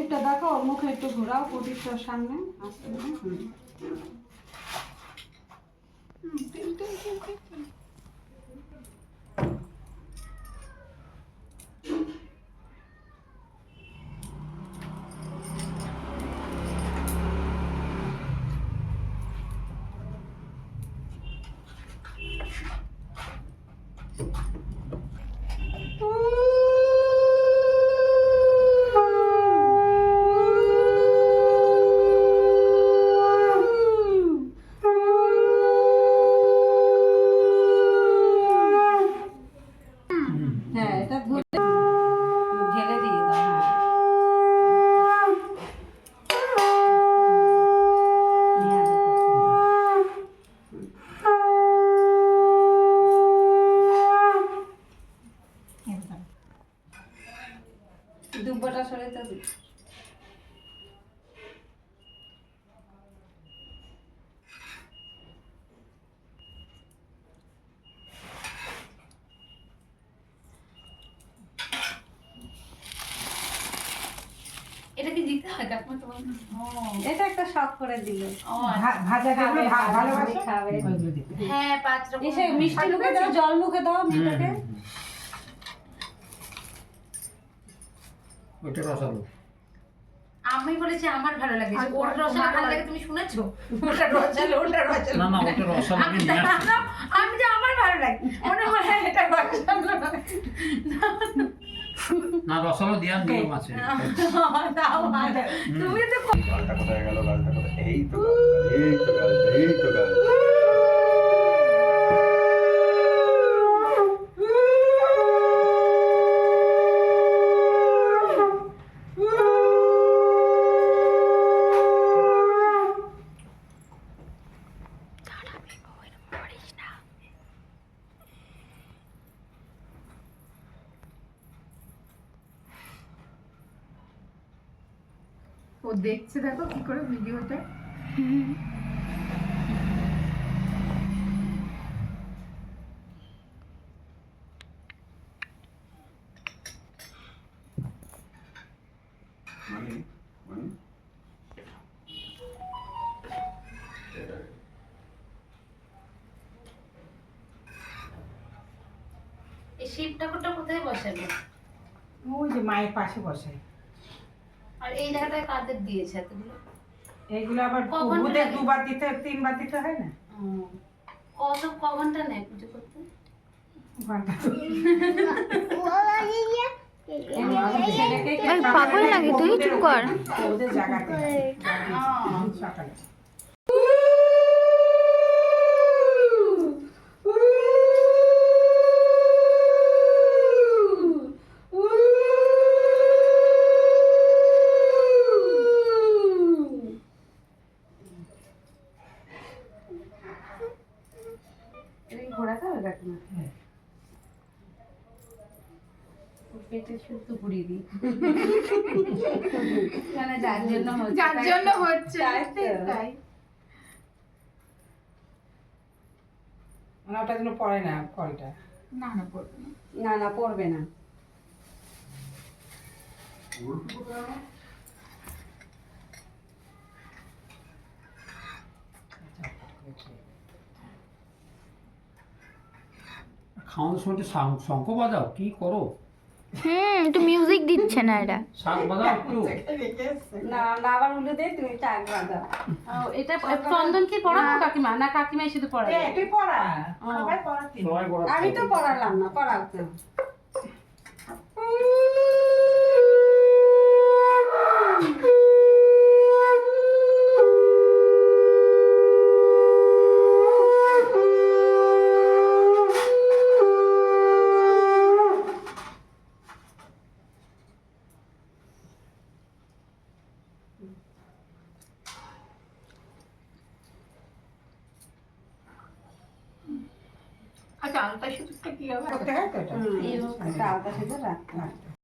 প্রদীপটা দেখো, ওর মুখে একটু ঘোরাও প্রদীপটার সামনে আসতে। হ্যাঁ, এটা ধরে ঢেলে দিয়ে দাও। হ্যাঁ, দুব্বটা সরে তো দিই। এটা কি দিতে হয় কাকমা তোমার? এটা একটা শখ করে দিল। ভাজা যেগুলো ভালোবাসে খাবে। ওইগুলো দিতে। হ্যাঁ, 5 রকম। এসে মিষ্টি মুখে দাও, জল মুখে দাও মেয়েটাকে। ওইটা রসালো। আমি বলেছি আমার ভালো লাগে, ওর রসালো ভালো লাগে, তুমি শুনেছো? ওটা রসালো, ওটা রসালো। না না, ওটা রসালো আমি নিয়ে আসছি। আমি যে আমার ভালো লাগে মনে হয় এটা রসালো। না, রসালো দেওয়ার নিয়ম আছে। তাও ভালো। তুমি তো গালটা কোথায় গেল? গালটা কোথায়? এই তো গালটা, এই তো গালটা। ও দেখছে, দেখো কি করে ভিডিওটা। মানে মানে এই শিব ঠাকুরটা কোথায় বসাবে? ওই যে মায়ের পাশে বসে। আর এই জায়গাটায় কাদের দিয়েছে এতগুলো? এইগুলো আবার কখন ভূতে লাগে? 2 বার দিতে 3 বার দিতে হয় না? ক ঘন্টা নেয় পুজো করতে? ঘন্টা। পাগল লাগে তুই, চুপ কর। ওদের জায়গাতে সকালে। ঘোরাতে হবে কাকিমা। পেটে শুধু ঘুরিয়ে দিই। মানে যার জন্য হচ্ছে, যার জন্য হচ্ছে তাই। মানে ওটা যেন পড়ে না ফলটা। না না পড়বে না। না না, পড়বে না। খাওয়ানোর সময় একটু শঙ্খ বাজাও, কি করো? একটু মিউজিক দিচ্ছে না এরা। শাক বাজাও একটু। না না, আবার উল্টে দে, তুমি চাক বাঁধাও। এটা চন্দন কি পড়াবো কাকিমা, না কাকিমাই শুধু পড়াবে? তুই পড়া, সবাই পড়াতে। সবাই বড়। আমি তো পড়ালাম না, পড়াতে। আচ্ছা, আলতা সিঁদুরটা কি হবে? করতে হয় তো এটা। একটা আলতা সিঁদুর রাখতে হয়।